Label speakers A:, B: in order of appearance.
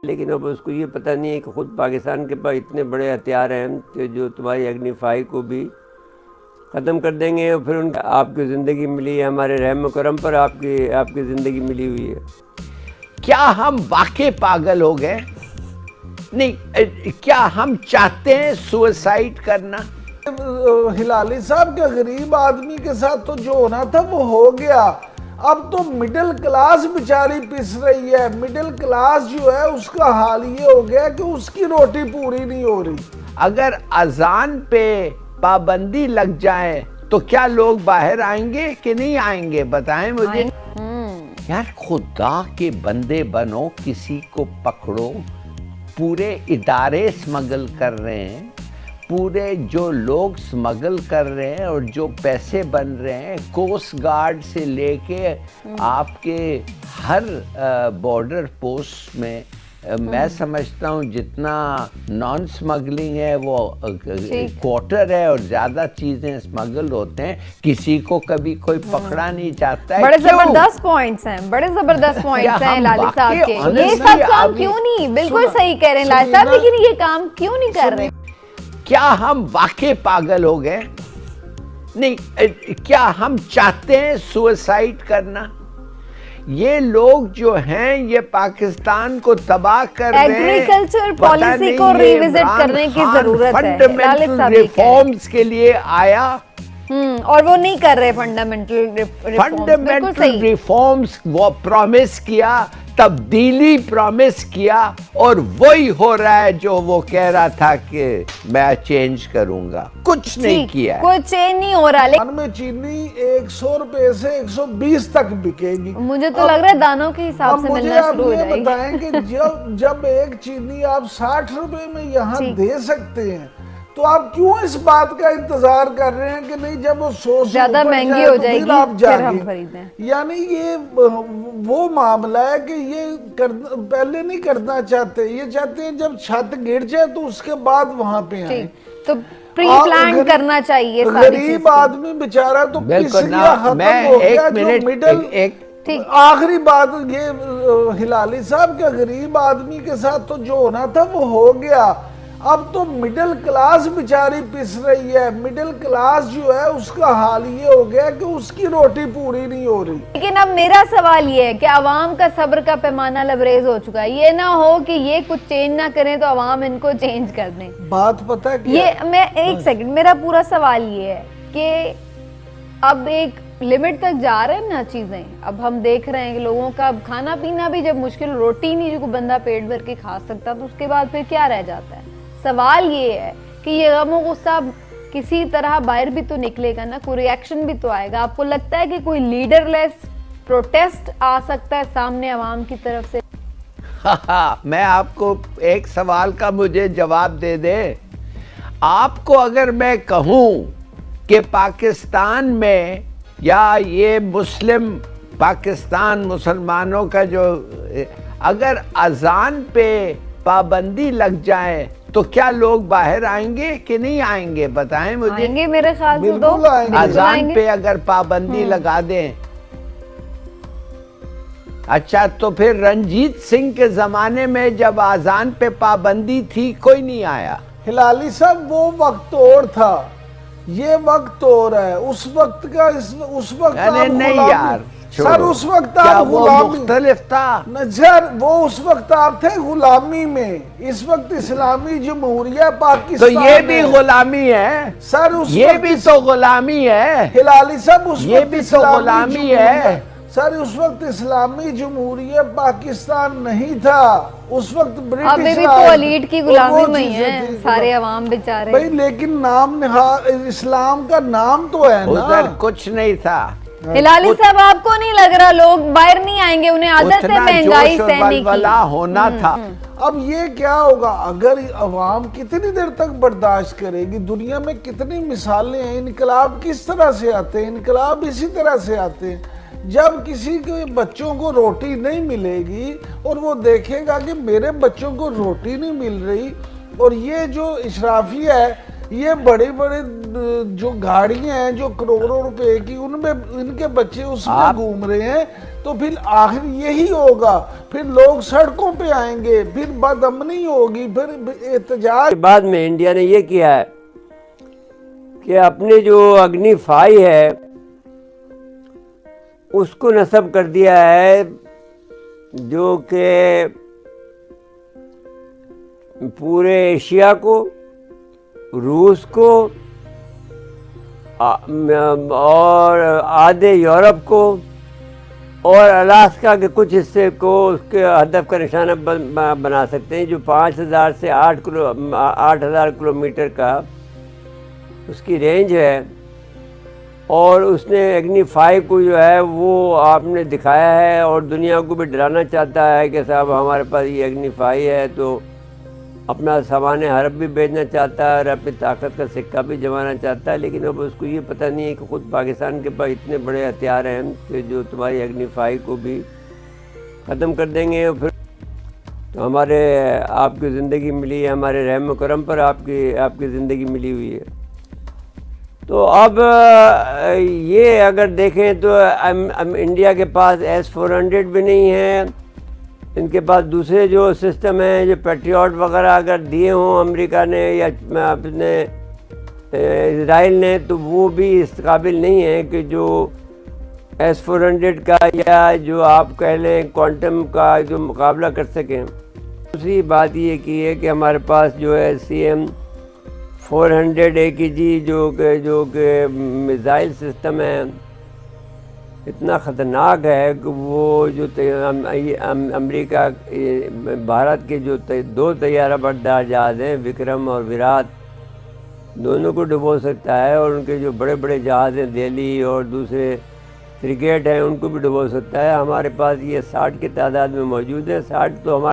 A: लेकिन अब उसको ये पता नहीं है कि ख़ुद पाकिस्तान के पास इतने बड़े हथियार हैं कि जो तुम्हारी अग्निफाई को भी ख़त्म कर देंगे। और फिर उनका आपकी ज़िंदगी मिली है, हमारे रहम करम पर आपकी ज़िंदगी मिली हुई है।
B: क्या हम वाकई पागल हो गए? नहीं, क्या हम चाहते हैं सुसाइड करना?
C: हिलाली साहब के गरीब आदमी के साथ तो जो होना था वो हो गया। अब तो मिडिल क्लास बेचारी पिस रही है। मिडिल क्लास जो है उसका हाल ये हो गया कि उसकी रोटी पूरी नहीं हो रही।
B: अगर अजान पे पाबंदी लग जाए तो क्या लोग बाहर आएंगे कि नहीं आएंगे? बताएं मुझे। यार खुदा के बंदे बनो, किसी को पकड़ो। पूरे इदारे स्मगल कर रहे हैं, पूरे जो लोग स्मगल कर रहे हैं और जो पैसे बन रहे हैं, कोस्ट गार्ड से लेके आपके हर बॉर्डर पोस्ट में मैं समझता हूँ जितना नॉन स्मगलिंग है वो क्वार्टर है और ज्यादा चीजें स्मगल होते हैं। किसी को कभी कोई पकड़ा नहीं जाता है।
D: बड़े जबरदस्त पॉइंट्स हैं, बड़े जबरदस्त पॉइंट्स हैं लाली साहब के। ये सब काम क्यों नहीं, बिल्कुल सही कह रहे हैं लाली साहब, लेकिन ये काम क्यों नहीं कर रहे?
B: क्या हम वाकई पागल हो गए? नहीं, क्या हम चाहते हैं सुसाइड करना? ये लोग जो हैं ये पाकिस्तान को तबाह कर रहे हैं।
D: एग्रीकल्चर पॉलिसी को रिविजिट करने की जरूरत है।
B: फंडामेंटल रिफॉर्म्स के लिए आया
D: और वो नहीं कर रहे फंडामेंटल
B: रिफॉर्म्स। वो प्रॉमिस किया, तब्दीली प्रॉमिस किया और वही हो रहा है जो वो कह रहा था कि मैं चेंज करूंगा। कुछ नहीं किया,
D: कोई चेंज नहीं हो रहा।
C: लेकिन में चीनी 100 रुपए से 120 तक बिकेगी।
D: मुझे तो लग रहा है दानों के हिसाब से मिलना शुरू हो जाएगी।
C: बताएं कि जब एक चीनी आप 60 रुपए में यहाँ दे सकते हैं तो आप क्यों इस बात का इंतजार कर रहे हैं कि नहीं जब वो 100
D: ज्यादा महंगी हो जाएगी
C: आप
D: फिर हम खरीदें?
C: यानी ये वो मामला है कि ये पहले नहीं करना चाहते। ये चाहते हैं जब छत गिर जाए तो उसके बाद वहां पे आए।
D: तो प्री प्लान करना चाहिए।
C: गरीब आदमी बेचारा तो आखिरी बात ये हिलाली साहब के गरीब आदमी के साथ तो जो होना था वो हो गया। अब तो मिडिल क्लास बेचारी पिस रही है। मिडिल क्लास जो है उसका हाल ये हो गया कि उसकी रोटी पूरी नहीं हो रही।
D: लेकिन अब मेरा सवाल ये है कि अवाम का सब्र का पैमाना लबरेज हो चुका है। ये ना हो कि ये कुछ चेंज ना करें तो अवाम इनको चेंज कर दें।
C: बात पता है
D: ये मैं एक सेकंड, मेरा पूरा सवाल ये है कि अब एक लिमिट तक जा रहे हैं ना चीजें। अब हम देख रहे हैं कि लोगों का खाना पीना भी जब मुश्किल, रोटी नहीं जो बंदा पेट भर के खा सकता, तो उसके बाद फिर क्या रह जाता है? सवाल ये है कि ये गमो गुस्सा किसी तरह बाहर भी तो निकलेगा ना, कोई रिएक्शन भी तो आएगा। आपको लगता है कि कोई लीडरलेस प्रोटेस्ट आ सकता है सामने अवाम की तरफ से?
B: मैं आपको एक सवाल का मुझे जवाब दे दे। आपको अगर मैं कहूं कि पाकिस्तान में या ये मुस्लिम पाकिस्तान मुसलमानों का जो अगर अजान पे पाबंदी लग जाए तो क्या लोग बाहर आएंगे कि नहीं आएंगे? बताएं मुझे।
D: आएंगे मेरे ख्याल से तो।
B: अजान पे अगर पाबंदी लगा दें, अच्छा तो फिर रंजीत सिंह के जमाने में जब अजान पे पाबंदी थी कोई नहीं आया।
C: हिलाली साहब वो वक्त और था, ये वक्त और है। उस वक्त का उस वक्त
B: अरे नहीं यार
C: सर, उस वक्त आप
B: मुख्तलिफ था
C: न सर। वो उस वक्त आप थे गुलामी में, इस वक्त इस्लामी जमहूरिया पाकिस्तान।
B: तो ये भी गुलामी है
C: सर,
B: ये भी तो गुलामी है
C: हिलाली साहब। उस
B: ये भी तो गुलामी है
C: सर। उस वक्त इस्लामी जमहूरिया पाकिस्तान नहीं था, उस वक्त ब्रिटिश
D: अभी भी तो लीड की गुलामी में है सारे अवाम बेचारे
C: भाई। लेकिन नाम इस्लाम का नाम तो है ना।
B: उधर कुछ नहीं था।
D: हिलाली साहब आपको नहीं लग रहा लोग बाहर नहीं आएंगे? उन्हें आदत है महंगाई सहने की।
B: होना था।
C: अब ये क्या होगा अगर अवाम कितनी देर तक बर्दाश्त करेगी? दुनिया में कितनी मिसालें हैं। इनकलाब किस तरह से आते हैं? इनकलाब इसी तरह से आते हैं जब किसी के बच्चों को रोटी नहीं मिलेगी और वो देखेगा कि मेरे बच्चों को रोटी नहीं मिल रही। और ये जो इशराफिया है, ये बड़े बड़े जो गाड़ियां हैं जो करोड़ों रुपए की, उनमें इनके बच्चे उसमें घूम रहे हैं तो फिर आखिर यही होगा, फिर लोग सड़कों पे आएंगे, फिर बदअमनी होगी, फिर एहतजाज।
A: बाद में इंडिया ने ये किया है कि अपने जो अग्नि 5 है उसको नस्ब कर दिया है, जो कि पूरे एशिया को, रूस को और आधे यूरोप को और अलास्का के कुछ हिस्से को उसके हदफ का निशाना बना सकते हैं, जो 5000 से 8000 किलोमीटर का उसकी रेंज है। और उसने अग्नि 5 को जो है वो आपने दिखाया है और दुनिया को भी डराना चाहता है कि साहब हमारे पास ये अग्नि 5 है, तो अपना सामान हरब भी भेजना चाहता है और अपनी ताकत का सिक्का भी जमाना चाहता है। लेकिन अब उसको ये पता नहीं है कि ख़ुद पाकिस्तान के पास इतने बड़े हथियार हैं कि जो तुम्हारी अग्नि 5 को भी ख़त्म कर देंगे। और फिर तो हमारे आपकी ज़िंदगी मिली है, हमारे रहम करम पर आपकी ज़िंदगी मिली हुई है। तो अब ये अगर देखें तो इंडिया के पास S-400 भी नहीं है, इनके पास दूसरे जो सिस्टम हैं, जो पैट्रियट वगैरह अगर दिए हों अमेरिका ने या अपने इजराइल ने, तो वो भी इस काबिल नहीं है कि जो S-400 का या जो आप कह लें क्वांटम का जो मुकाबला कर सकें। दूसरी बात ये की है कि हमारे पास जो है CM-400 AKG जो कि मिसाइल सिस्टम है, इतना ख़तरनाक है कि वो जो अमेरिका भारत के जो 2 तैयारा बरदार जहाज़ हैं, विक्रम और विराट, दोनों को डुबो सकता है। और उनके जो बड़े बड़े जहाज़ हैं, दिल्ली और दूसरे फ्रिगेट हैं, उनको भी डुबो सकता है। हमारे पास ये 60 की तादाद में मौजूद है। 60 तो हमारे